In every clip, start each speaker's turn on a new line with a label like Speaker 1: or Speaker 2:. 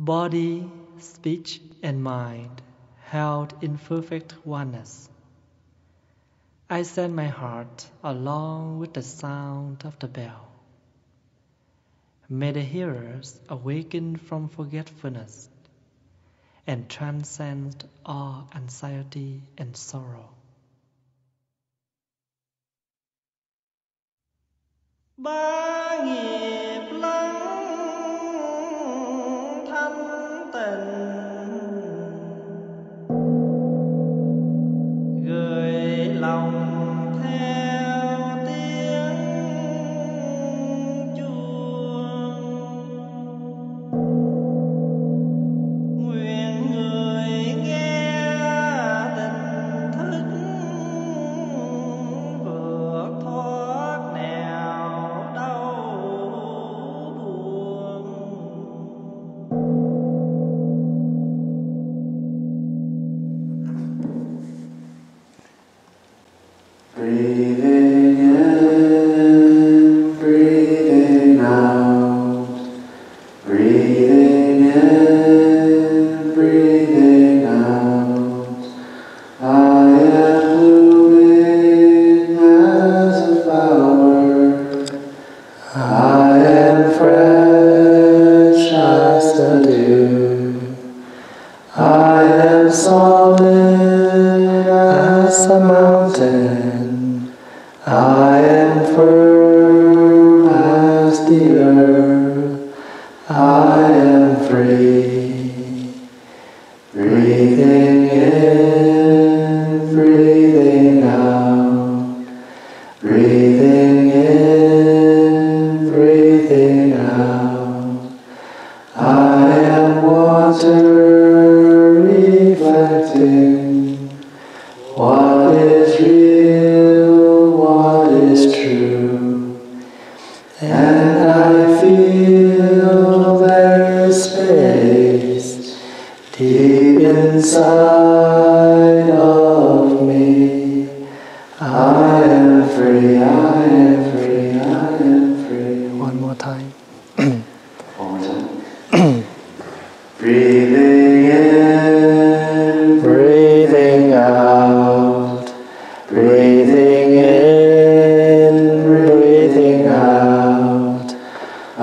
Speaker 1: body, speech, and mind held in perfect oneness. I send my heart along with the sound of the bell. May the hearers awaken from forgetfulness and transcend all anxiety and sorrow. Ba nghiệp lắng thanh tịnh, gửi lòng theo tiếng chuông. Nguyện người nghe tỉnh thức, vượt thoát nẻo đau buồn.
Speaker 2: Breathing in, breathing out, breathing in, breathing out. I am blooming as a flower. I am fresh as the dew. I am solid as a mountain. I am firm as the earth. I am free. Breathing in, breathing out. Breathing in, breathing out. I am water reflecting what is real, what is true. And I feel there is space deep inside of me. I am free, I am free, I am free. One more time. One more time. Breathing in, breathing out. Breathing in, breathing out. I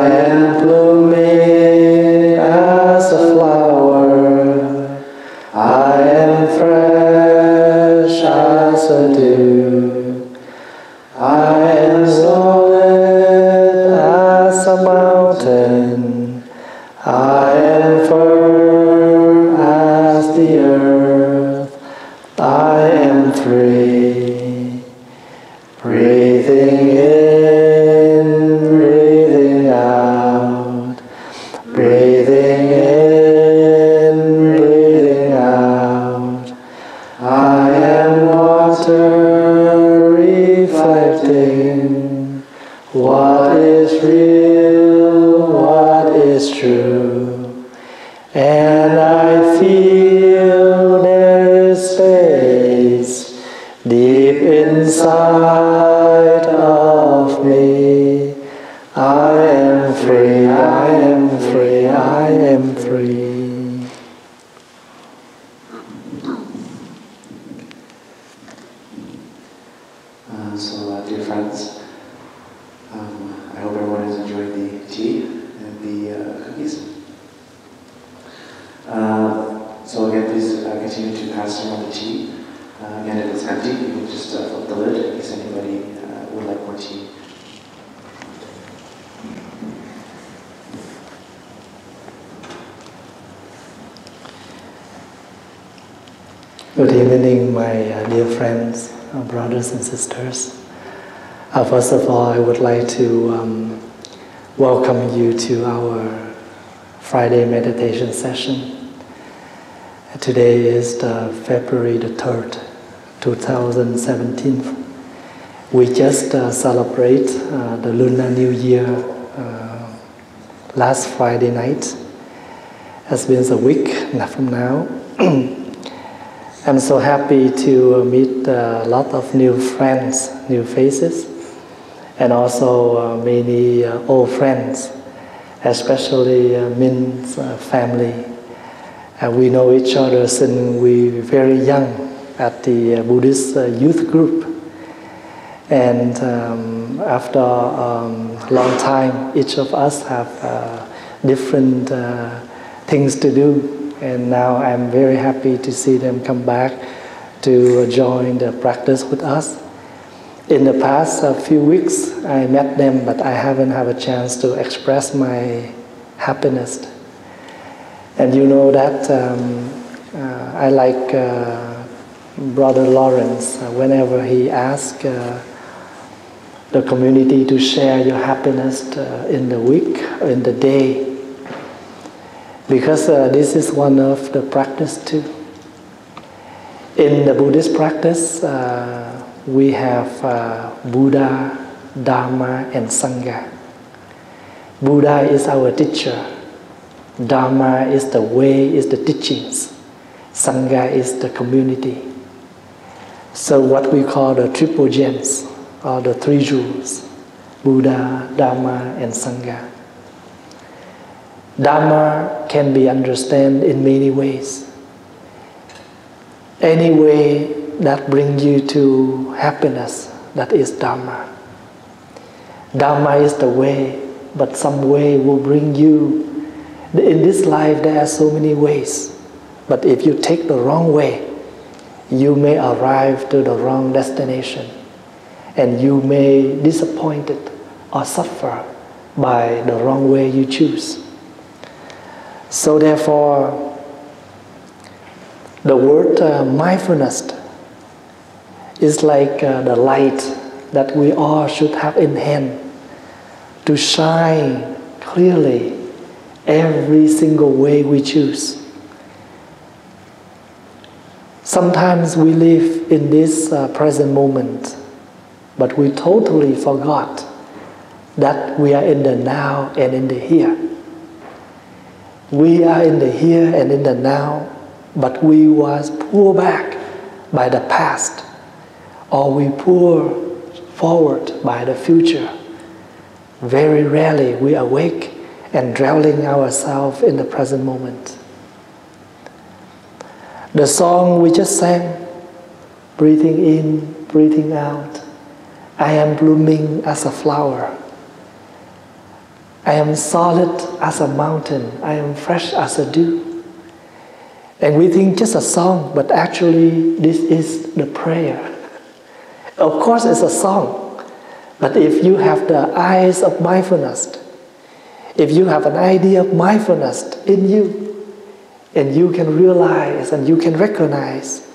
Speaker 2: am blooming as a flower. I am fresh as a dew. I am solid as a mountain. I am firm as the earth. I am free. Breathing in, breathing out. Breathing in, breathing out. I am water reflecting what is real, what is true. And I feel there is space deep inside of me. I am free, I am free, I am free. Dear friends, I hope everyone has enjoyed the tea and the cookies. So again, please continue to pass around the tea. Again, if it's empty, you can just flip the lid in case anybody would like more tea. Good evening, my dear friends, brothers and sisters. First of all, I would like to welcome you to our Friday meditation session. Today is February the 3rd, 2017. We just celebrate the Lunar New Year last Friday night. It's been a week from now. I'm so happy to meet a lot of new friends, new faces, and also many old friends especially Min's family. We know each other since we were very young at the Buddhist youth group. And after a long time, each of us have different things to do. And now I'm very happy to see them come back to join the practice with us. In the past few weeks, I met them, but I haven't had a chance to express my happiness. And you know that I like Brother Lawrence. Whenever he asks the community to share your happiness in the week, or in the day, because this is one of the practice too. In the Buddhist practice, we have Buddha, Dharma, and Sangha. Buddha is our teacher. Dharma is the way, is the teachings. Sangha is the community. So what we call the triple gems, or the three jewels, Buddha, Dharma, and Sangha. Dharma can be understood in many ways. Any way that brings you to happiness, that is Dharma. Dharma is the way, but some way will bring you. In this life there are so many ways, but if you take the wrong way, you may arrive to the wrong destination, and you may be disappointed or suffer by the wrong way you choose. So therefore, the word mindfulness is like the light that we all should have in hand to shine clearly every single way we choose. Sometimes we live in this present moment, but we totally forgot that we are in the now and in the here. We are in the here and in the now, but we was pulled back by the past, or we pull forward by the future. Very rarely we awake and drowning ourselves in the present moment. The song we just sang, breathing in, breathing out, I am blooming as a flower. I am solid as a mountain. I am fresh as a dew. And we think just a song, but actually this is the prayer. Of course it's a song, but if you have the eyes of mindfulness, if you have an idea of mindfulness in you, and you can realize and you can recognize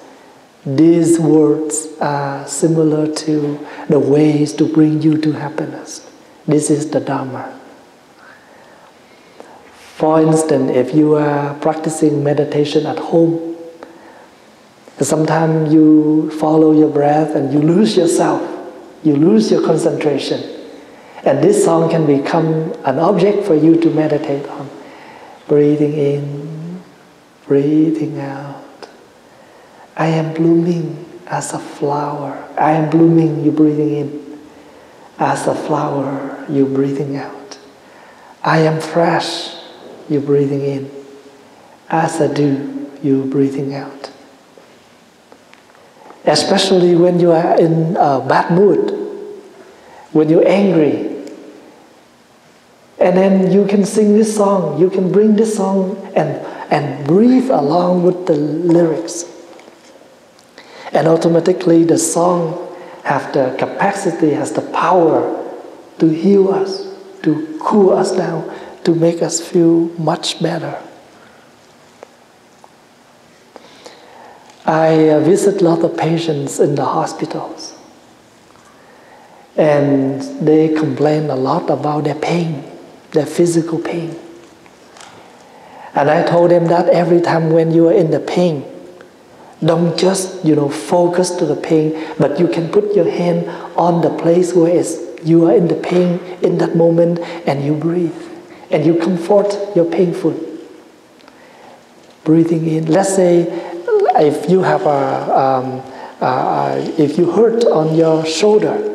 Speaker 2: these words are similar to the ways to bring you to happiness. This is the Dharma. For instance, if you are practicing meditation at home, sometimes you follow your breath and you lose yourself, you lose your concentration. And this song can become an object for you to meditate on. Breathing in, breathing out. I am blooming as a flower. I am blooming, you breathing in. As a flower, you breathing out. I am fresh, you breathing in. As a dew, you breathing out. Especially when you are in a bad mood, when you're angry, and then you can sing this song, you can bring this song and breathe along with the lyrics. And automatically the song has the capacity, has the power to heal us, to cool us down, to make us feel much better. I visit a lot of patients in the hospitals, and they complain a lot about their pain, their physical pain. And I told them that every time when you are in the pain, don't just focus to the pain, but you can put your hand on the place where you are in the pain in that moment, and you breathe, and you comfort your painful. Breathing in. Let's say if you have if you hurt on your shoulder,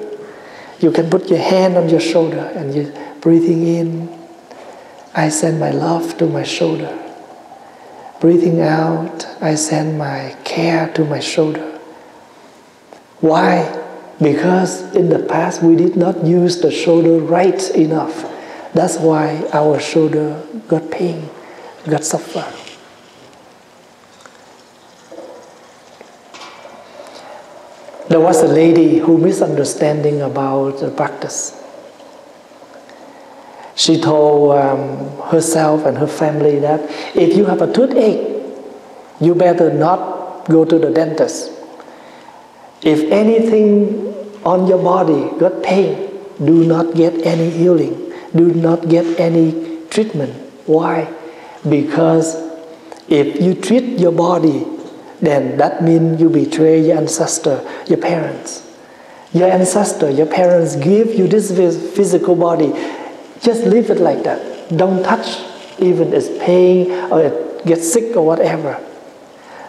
Speaker 2: you can put your hand on your shoulder and you breathing in, I send my love to my shoulder. Breathing out, I send my care to my shoulder. Why? Because in the past we did not use the shoulder right enough. That's why our shoulder got pain, got suffer. There was a lady who misunderstanding about the practice. She told herself and her family that if you have a toothache, you better not go to the dentist. If anything on your body got pain, do not get any healing. Do not get any treatment. Why? Because if you treat your body, then that means you betray your ancestor, your parents. Your ancestor, your parents give you this physical body. Just leave it like that. Don't touch, even it's pain or it gets sick or whatever.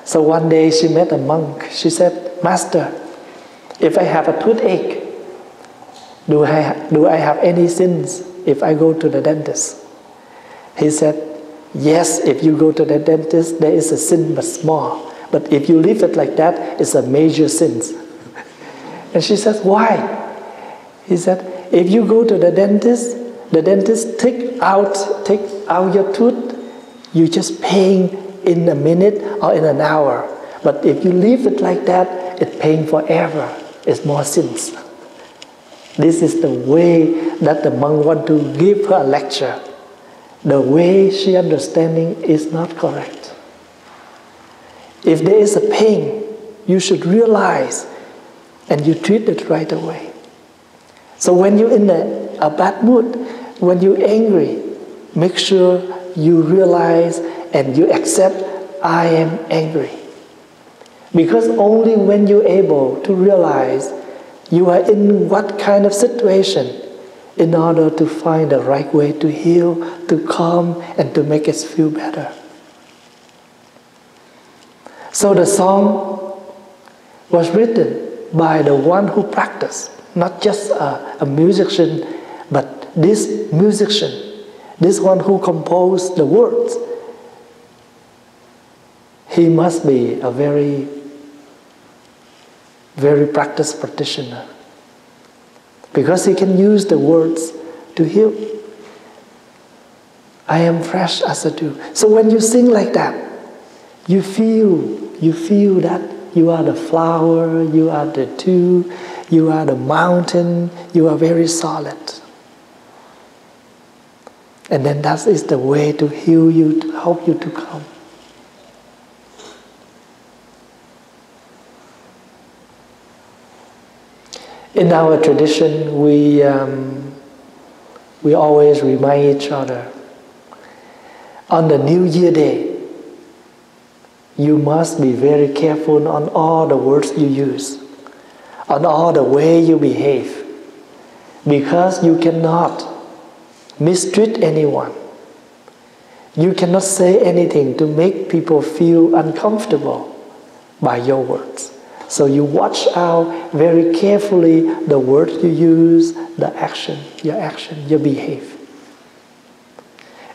Speaker 2: So one day she met a monk. She said, Master, if I have a toothache, do I have any sins if I go to the dentist? He said, yes, if you go to the dentist, there is a sin but small. But if you leave it like that, it's a major sin. And she said, why? He said, if you go to the dentist take out your tooth, you just paying in a minute or in an hour. But if you leave it like that, it's paying forever. It's more sins. This is the way that the monk want to give her a lecture. The way she understanding is not correct. If there is a pain, you should realize and you treat it right away. So when you're in a bad mood, when you're angry, make sure you realize and you accept, I am angry. Because only when you're able to realize you are in what kind of situation, in order to find the right way to heal, to calm, and to make us feel better. So the song was written by the one who practiced, not just a musician, but this musician, this one who composed the words. He must be a very, very practiced practitioner, because he can use the words to heal. I am fresh as a dew. So when you sing like that, you feel that you are the flower, you are the dew, you are the mountain, you are very solid. And then that is the way to heal you, to help you to come. In our tradition, we always remind each other, on the New Year Day, you must be very careful on all the words you use, on all the way you behave, because you cannot mistreat anyone. You cannot say anything to make people feel uncomfortable by your words. So you watch out very carefully the words you use, the action, your behavior.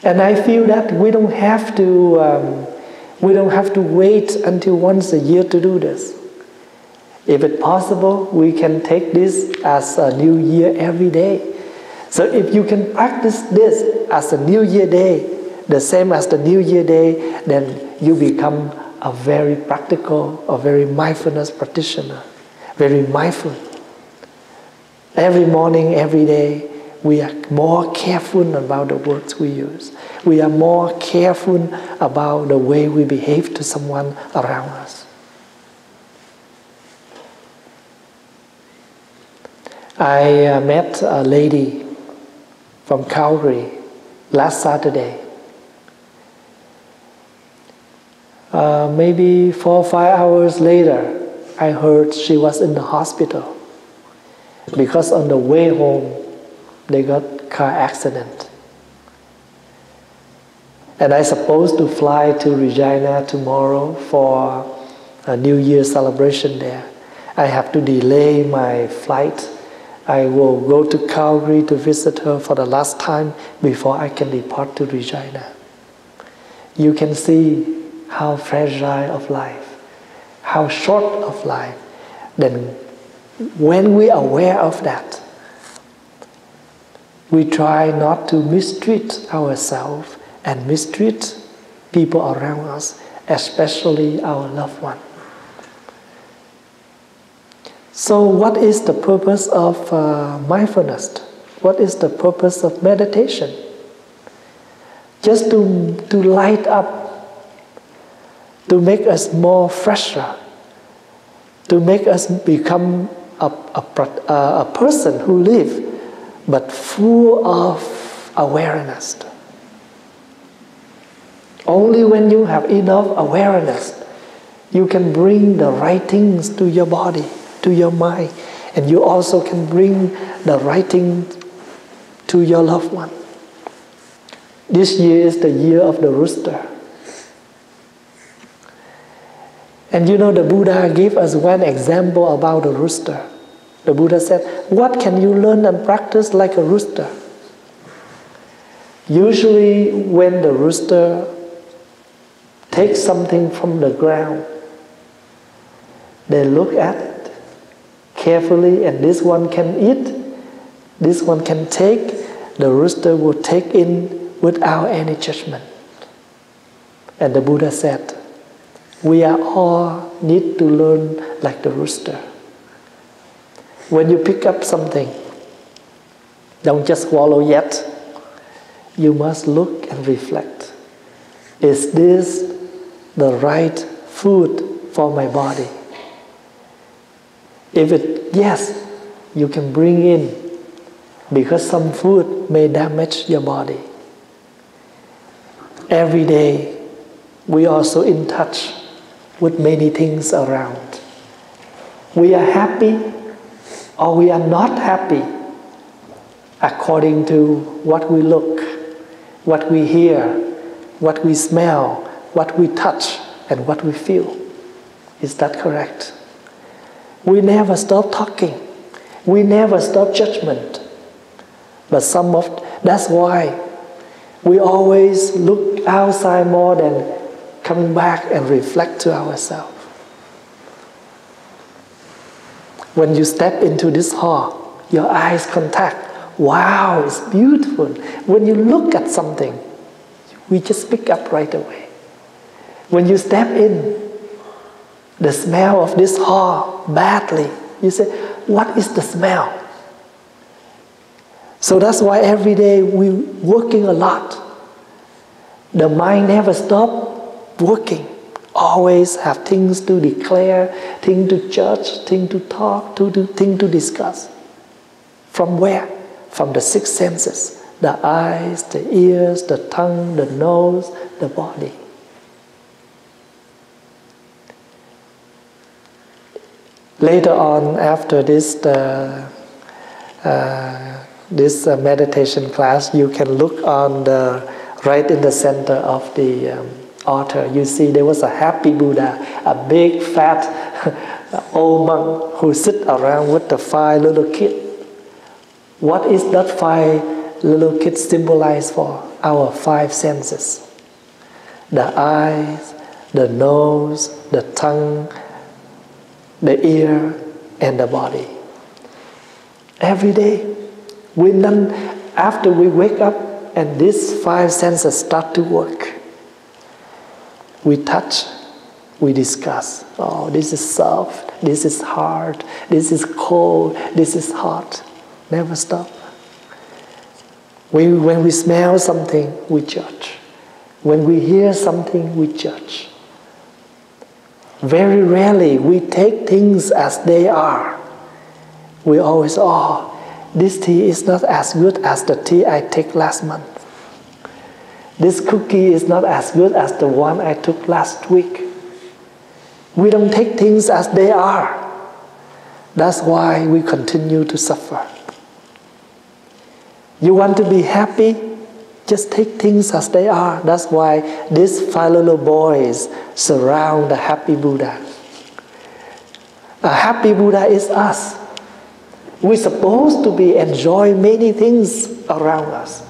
Speaker 2: And I feel that we don't have to wait until once a year to do this. If it's possible, we can take this as a New Year every day. So if you can practice this as a New Year Day, the same as the New Year Day, then you become a very practical, a very mindfulness practitioner, very mindful. Every morning, every day, we are more careful about the words we use. We are more careful about the way we behave to someone around us. I met a lady from Calgary last Saturday. Maybe 4 or 5 hours later, I heard she was in the hospital because on the way home, they got car accident. And I supposed to fly to Regina tomorrow for a New Year celebration there. I have to delay my flight I will go to Calgary to visit her for the last time before I can depart to Regina. You can see how fragile of life, how short of life. Then when we are aware of that, we try not to mistreat ourselves and mistreat people around us, especially our loved one. So what is the purpose of mindfulness? What is the purpose of meditation? Just to light up, to make us more fresher, to make us become a person who lives, but full of awareness. Only when you have enough awareness, you can bring the right things to your body, to your mind, and you also can bring the right thing to your loved one. This year is the year of the rooster. And you know, the Buddha gave us one example about the rooster. The Buddha said, what can you learn and practice like a rooster? Usually when the rooster takes something from the ground, they look at it carefully, and this one can eat, this one can take. The rooster will take in without any judgment. And the Buddha said, we are all need to learn like the rooster. When you pick up something, don't just swallow yet. You must look and reflect. Is this the right food for my body? If yes, you can bring in, because some food may damage your body. Every day, we are also in touch with many things around. We are happy or we are not happy according to what we look, what we hear, what we smell, what we touch, and what we feel. Is that correct? We never stop talking. We never stop judgment. But that's why we always look outside more than coming back and reflect to ourselves. When you step into this hall, your eyes contact. Wow, it's beautiful. When you look at something, we just pick up right away. When you step in, the smell of this hall badly, you say, what is the smell? So that's why every day we're working a lot. The mind never stops working. Always have things to declare, things to judge, things to talk, things to discuss. From where? From the six senses. The eyes, the ears, the tongue, the nose, the body. Later on, after this meditation class, you can look on right in the center of the altar. You see there was a happy Buddha, a big fat old monk who sit around with the 5 little kids. What is that 5 little kids symbolize for? Our 5 senses. The eyes, the nose, the tongue, the ear, and the body. Every day, after we wake up and these 5 senses start to work, we touch, we discuss. Oh, this is soft, this is hard, this is cold, this is hot. Never stop. When we smell something, we judge. When we hear something, we judge. Very rarely we take things as they are. We always, this tea is not as good as the tea I took last month. This cookie is not as good as the one I took last week. We don't take things as they are. That's why we continue to suffer. You want to be happy? Just take things as they are. That's why these 5 little boys surround the happy Buddha. A happy Buddha is us. We're supposed to be enjoy many things around us.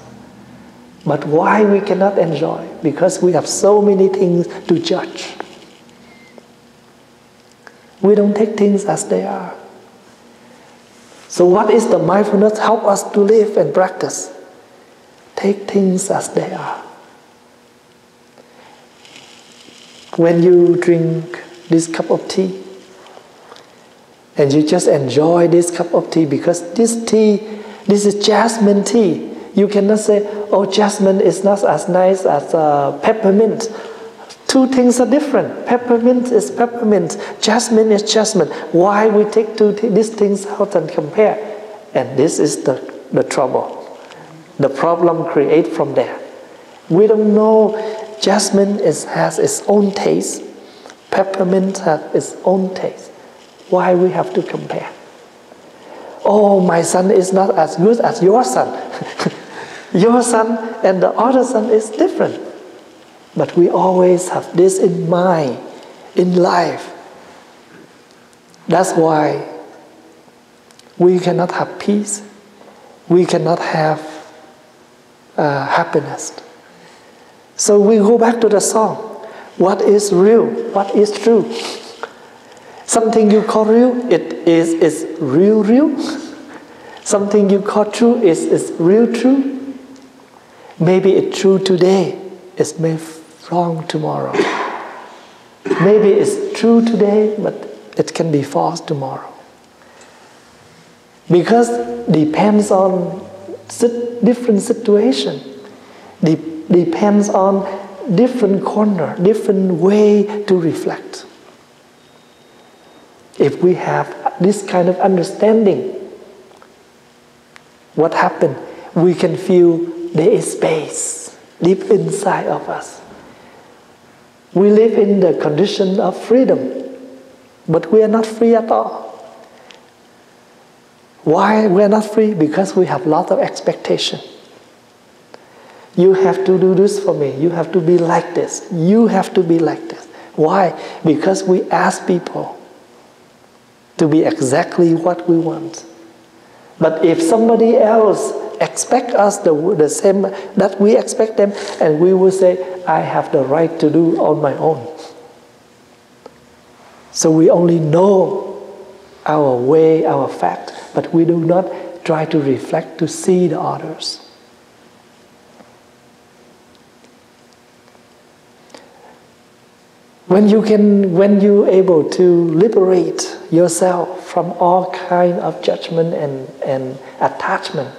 Speaker 2: But why we cannot enjoy? Because we have so many things to judge. We don't take things as they are. So what is the mindfulness help us to live and practice? Take things as they are. When you drink this cup of tea, and you just enjoy this cup of tea, because this is jasmine tea. You cannot say, oh, jasmine is not as nice as peppermint. Two things are different. Peppermint is peppermint. Jasmine is jasmine. Why we take these things out and compare? And this is the trouble. The problem created from there. We don't know. Jasmine has its own taste. Peppermint has its own taste. Why we have to compare? Oh, my son is not as good as your son. Your son and the other son is different. But we always have this in mind, in life. That's why we cannot have peace. We cannot have happiness. So we go back to the song. What is real? What is true? Something you call real, it is real. Something you call true is real true. Maybe it's true today, it's maybe wrong tomorrow. Maybe it's true today, but it can be false tomorrow. Because depends on different situation, depends on different corner, different way to reflect. If we have this kind of understanding, what happened? We can feel there is space deep inside of us. We live in the condition of freedom, but we are not free at all. Why we are not free? Because we have lots of expectation. You have to do this for me. You have to be like this. You have to be like this. Why? Because we ask people to be exactly what we want. But if somebody else expects us the same that we expect them, and we will say, I have the right to do on my own. So we only know our way, our fact, but we do not try to reflect to see the others. When you're able to liberate yourself from all kind of judgment and attachment,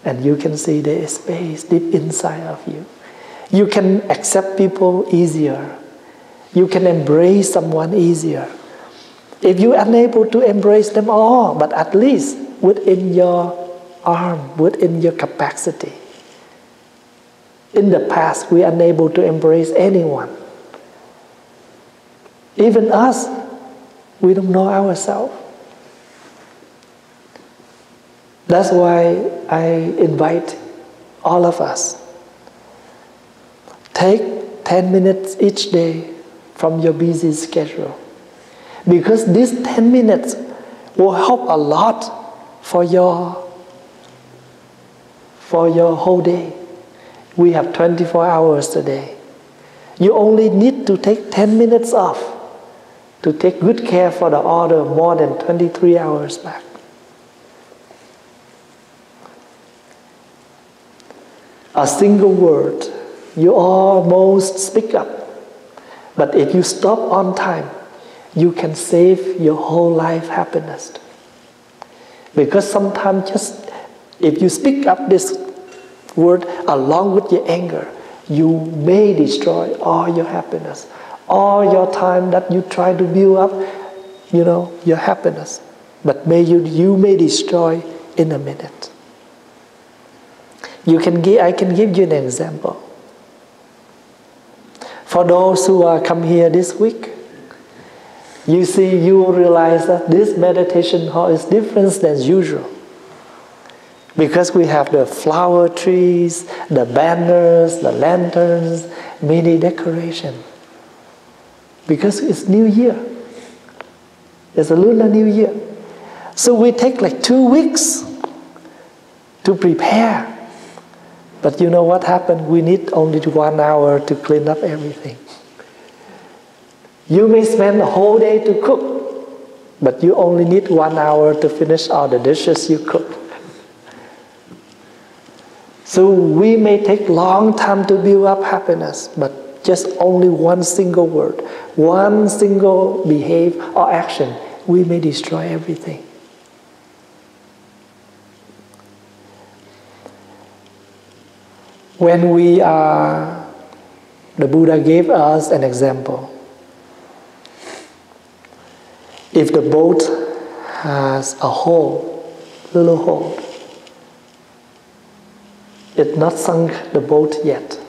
Speaker 2: and you can see there is space deep inside of you. You can accept people easier. You can embrace someone easier. If you're unable to embrace them all, but at least within your arm, within your capacity. In the past, we're unable to embrace anyone. Even us, we don't know ourselves. That's why I invite all of us. Take 10 minutes each day from your busy schedule. Because these 10 minutes will help a lot for your whole day. We have 24 hours a day. You only need to take 10 minutes off to take good care for the other more than 23 hours back. A single word, you almost speak up. But if you stop on time, you can save your whole life happiness. Because sometimes just if you speak up this word along with your anger, you may destroy all your happiness. All your time that you try to build up, your happiness. But you may destroy in a minute. I can give you an example. For those who are come here this week, you will realize that this meditation hall is different than usual. Because we have the flower trees, the banners, the lanterns, many decoration. Because it's New Year. It's a Lunar New Year. So we take like 2 weeks to prepare. But you know what happened? We need only 1 hour to clean up everything. You may spend a whole day to cook, but you only need 1 hour to finish all the dishes you cook. So we may take long time to build up happiness, but just only one single word, one single behavior or action, we may destroy everything. When we are, the Buddha gave us an example. If the boat has a hole, little hole, it's not sunk the boat yet.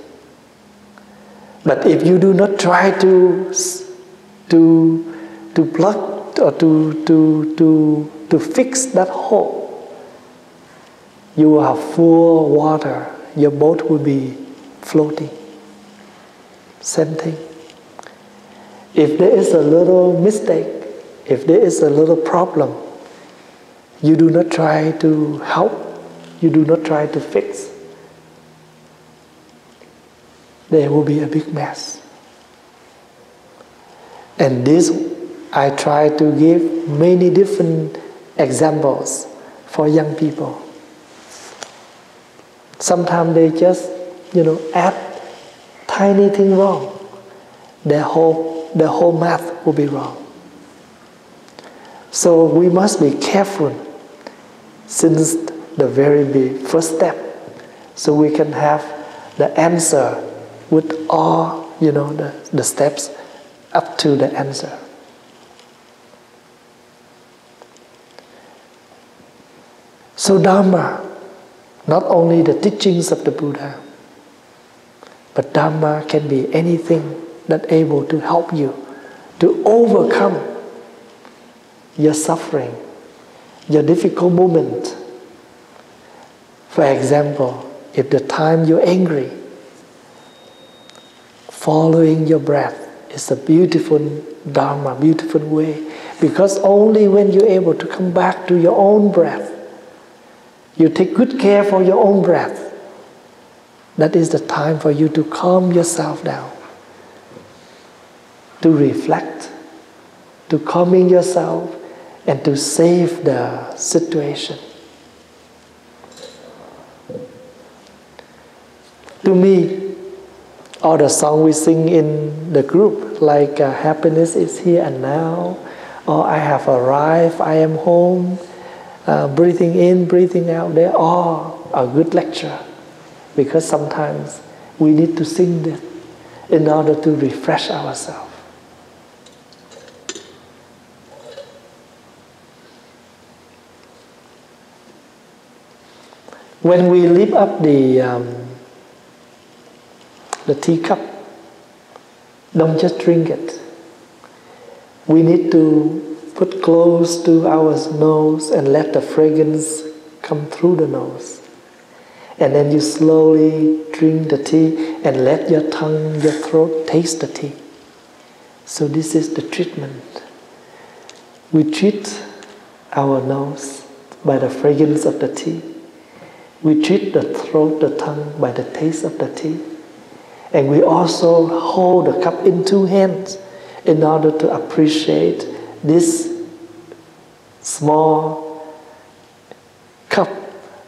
Speaker 2: But if you do not try to plug or to fix that hole, you will have full water. Your boat will be floating. Same thing. If there is a little mistake, if there is a little problem, you do not try to help, you do not try to fix, there will be a big mess. And this, I try to give many different examples for young people. Sometimes they just, add tiny thing wrong. The whole math will be wrong. So we must be careful since the very first step, so we can have the answer with all, the steps up to the answer. So Dharma, not only the teachings of the Buddha, but Dharma can be anything that able to help you to overcome your suffering, your difficult moment. For example, if the time you're angry, following your breath is a beautiful Dharma, beautiful way, because only when you're able to come back to your own breath, you take good care for your own breath, that is the time for you to calm yourself down, to reflect, to calming yourself, and to save the situation. To me, all the songs we sing in the group, like happiness is here and now, or I have arrived, I am home, breathing in, breathing out, they all are good lecture, because sometimes we need to sing this in order to refresh ourselves. When we lift up the teacup, don't just drink it. We need to put close to our nose and let the fragrance come through the nose. And then you slowly drink the tea and let your tongue, your throat taste the tea. So this is the treatment. We treat our nose by the fragrance of the tea. We treat the throat, the tongue by the taste of the tea. And we also hold the cup in 2 hands in order to appreciate this small cup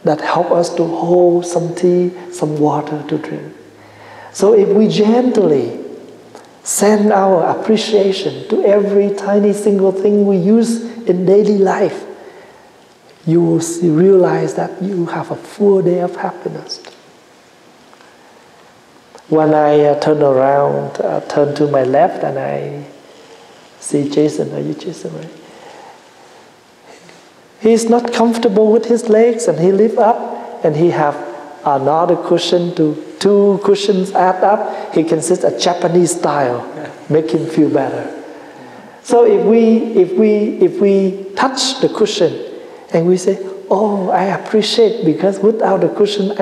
Speaker 2: that help us to hold some tea, some water to drink. So if we gently send our appreciation to every tiny single thing we use in daily life, you will realize that you have a full day of happiness. When I turn around, turn to my left, and I see Jason. Are you Jason, right? He's not comfortable with his legs, and he lift up, and he have another cushion to 2 cushions add up. He can sit a Japanese style, make him feel better. So if we touch the cushion, and we say, "Oh, I appreciate, because without the cushion,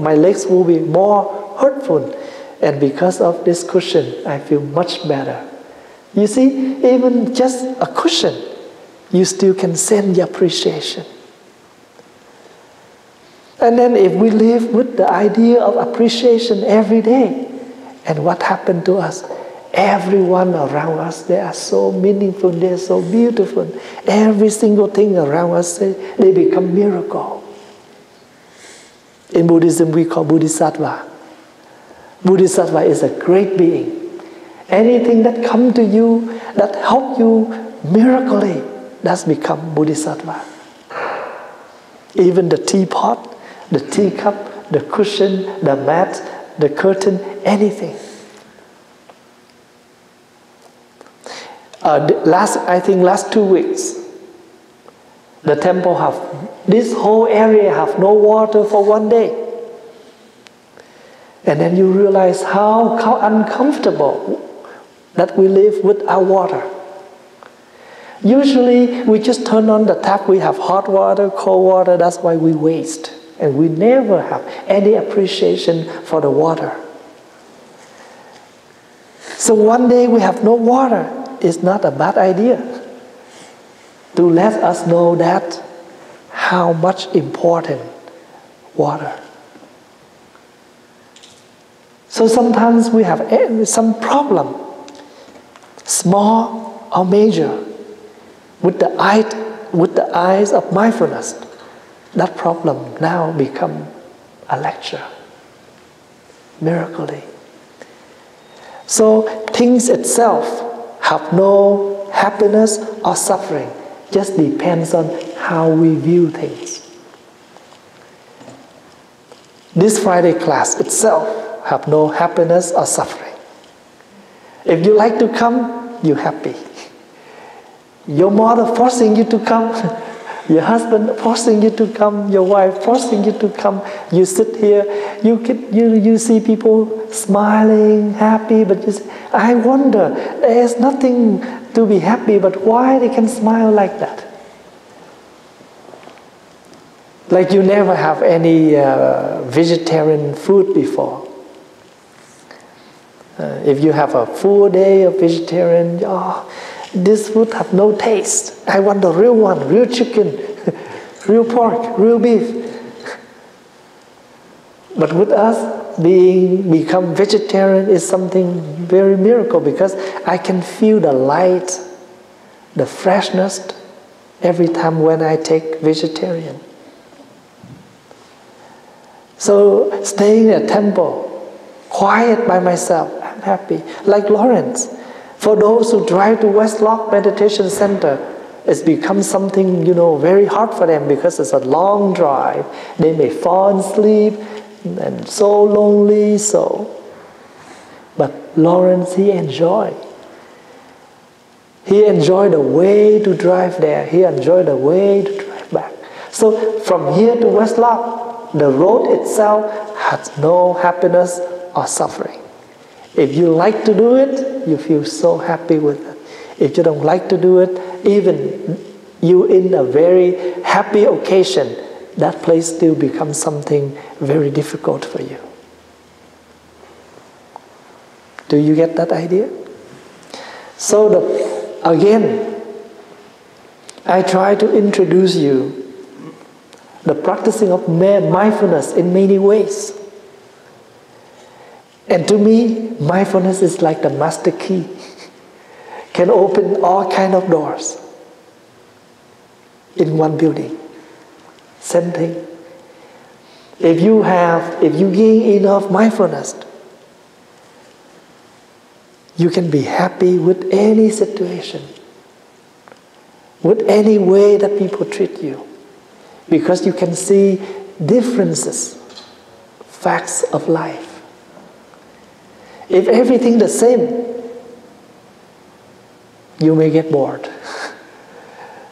Speaker 2: my legs will be more hurtful, and because of this cushion, I feel much better." You see, even just a cushion you still can send the appreciation. And then if we live with the idea of appreciation every day, and what happened to us? Everyone around us, they are so meaningful, they are so beautiful. Every single thing around us, they become miracle. In Buddhism, we call Bodhisattva. Bodhisattva is a great being. Anything that comes to you, that help you miraculously, that's become Bodhisattva. Even the teapot, the teacup, the cushion, the mat, the curtain, anything. Last 2 weeks, the temple this whole area have no water for 1 day. And then you realize how uncomfortable that we live without water. Usually we just turn on the tap, we have hot water, cold water, that's why we waste. And we never have any appreciation for the water. So 1 day we have no water. It's not a bad idea to let us know that how much important water. So sometimes we have some problem, small or major, with the eyes of mindfulness. That problem now become a lecture, miraculously. So things itself have no happiness or suffering, just depends on how we view things. This Friday class itself have no happiness or suffering. If you like to come, you're happy. Your mother forcing you to come, your husband forcing you to come, your wife forcing you to come, you sit here, you see people smiling, happy, but you say, I wonder, there's nothing to be happy, but why they can smile like that? Like you never have any vegetarian food before. If you have a full day of vegetarian, this food have no taste. I want the real one, real chicken, real pork, real beef. But with us, become vegetarian is something very miracle, because I can feel the light, the freshness every time when I take vegetarian. So staying at temple, quiet by myself, I'm happy. Like Lawrence. For those who drive to West Lock Meditation Center, it's become something, very hard for them because it's a long drive. They may fall asleep and so lonely, But Lawrence, he enjoyed. He enjoyed the way to drive there. He enjoyed the way to drive back. So from here to West Lock, the road itself has no happiness or suffering. If you like to do it, you feel so happy with it. If you don't like to do it, even you in a very happy occasion, that place still becomes something very difficult for you. Do you get that idea? So again, I try to introduce you the practicing of mindfulness in many ways. And to me, mindfulness is like the master key. Can open all kind of doors in one building. Same thing. If you gain enough mindfulness, you can be happy with any situation, with any way that people treat you, because you can see differences, facts of life. If everything the same, you may get bored.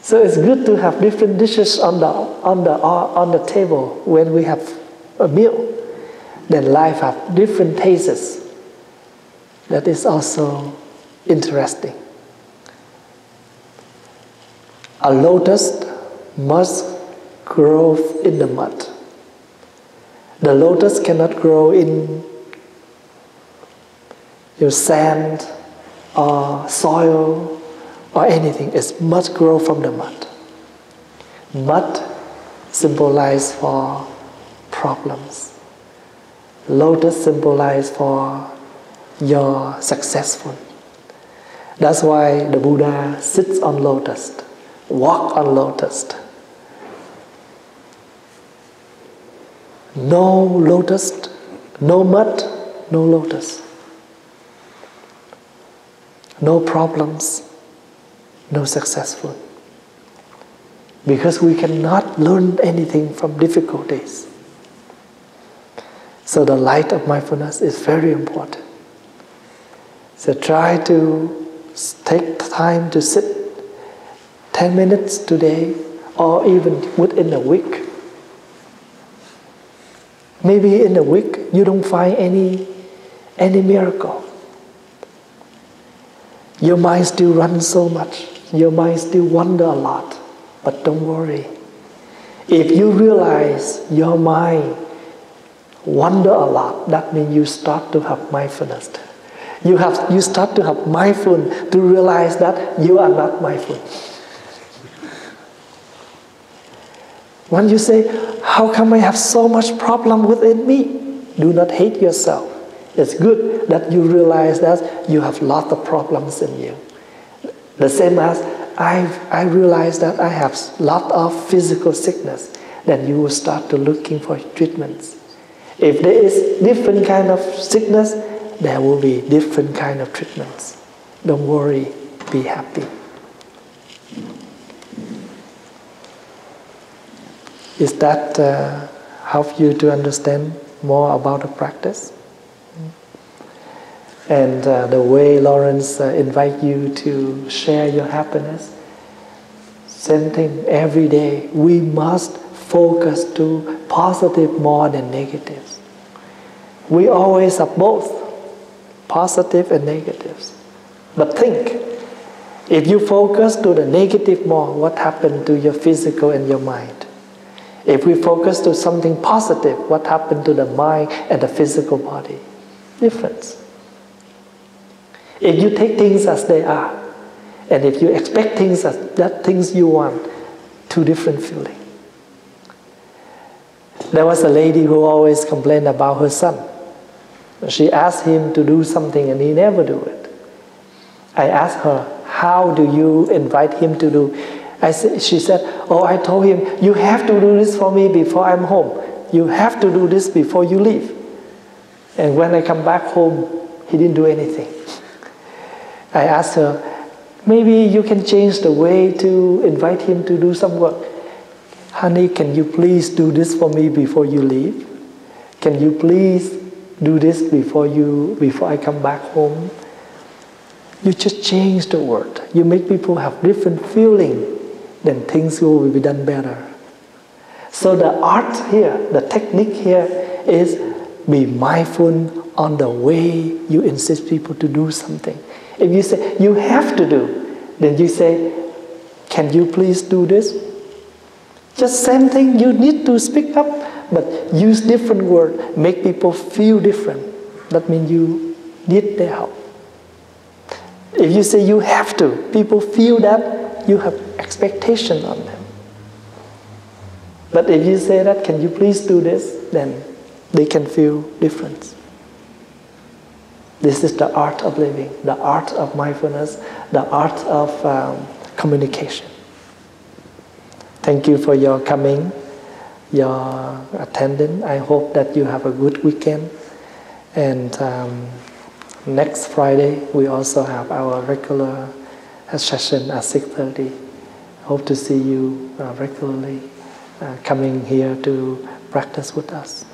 Speaker 2: So it's good to have different dishes on the table when we have a meal. Then life have different tastes. That is also interesting. A lotus must grow in the mud. The lotus cannot grow in your sand or soil or anything, it must grow from the mud. Mud symbolizes for problems. Lotus symbolizes for your successful. That's why the Buddha sits on lotus, walk on lotus. No lotus, no mud, no lotus. No problems, no successful. Because we cannot learn anything from difficulties. So the light of mindfulness is very important. So try to take time to sit 10 minutes today, or even within a week. Maybe in a week you don't find any miracle. Your mind still runs so much. Your mind still wonder a lot. But don't worry. If you realize your mind wonder a lot, that means you start to have mindfulness. You start to have mindfulness to realize that you are not mindful. When you say, how come I have so much problem within me? Do not hate yourself. It's good that you realize that you have lots of problems in you. The same as I realize that I have lot of physical sickness, then you will start to looking for treatments. If there is different kind of sickness, there will be different kind of treatments. Don't worry, be happy. Is that help you to understand more about the practice? And the way Lawrence invite you to share your happiness, same thing every day. We must focus to positive more than negatives. We always have both, positive and negatives. But think, if you focus to the negative more, what happened to your physical and your mind? If we focus to something positive, what happened to the mind and the physical body? Difference. If you take things as they are, and if you expect things as that things you want, two different feelings. There was a lady who always complained about her son. She asked him to do something and he never do it. I asked her, how do you invite him to do? She said, oh, I told him, you have to do this for me before I'm home. You have to do this before you leave. And when I come back home, he didn't do anything. I asked her, maybe you can change the way to invite him to do some work. Honey, can you please do this for me before you leave? Can you please do this before I come back home? You just change the word. You make people have different feeling, then things will be done better. So the art here, the technique here is be mindful on the way you insist people to do something. If you say, you have to do, then you say, can you please do this? Just same thing, you need to speak up, but use different word, make people feel different. That means you need their help. If you say you have to, people feel that you have expectation on them. But if you say that, can you please do this, then they can feel different. This is the art of living, the art of mindfulness, the art of communication. Thank you for your coming, your attendance. I hope that you have a good weekend. And next Friday, we also have our regular session at 6:30. Hope to see you regularly coming here to practice with us.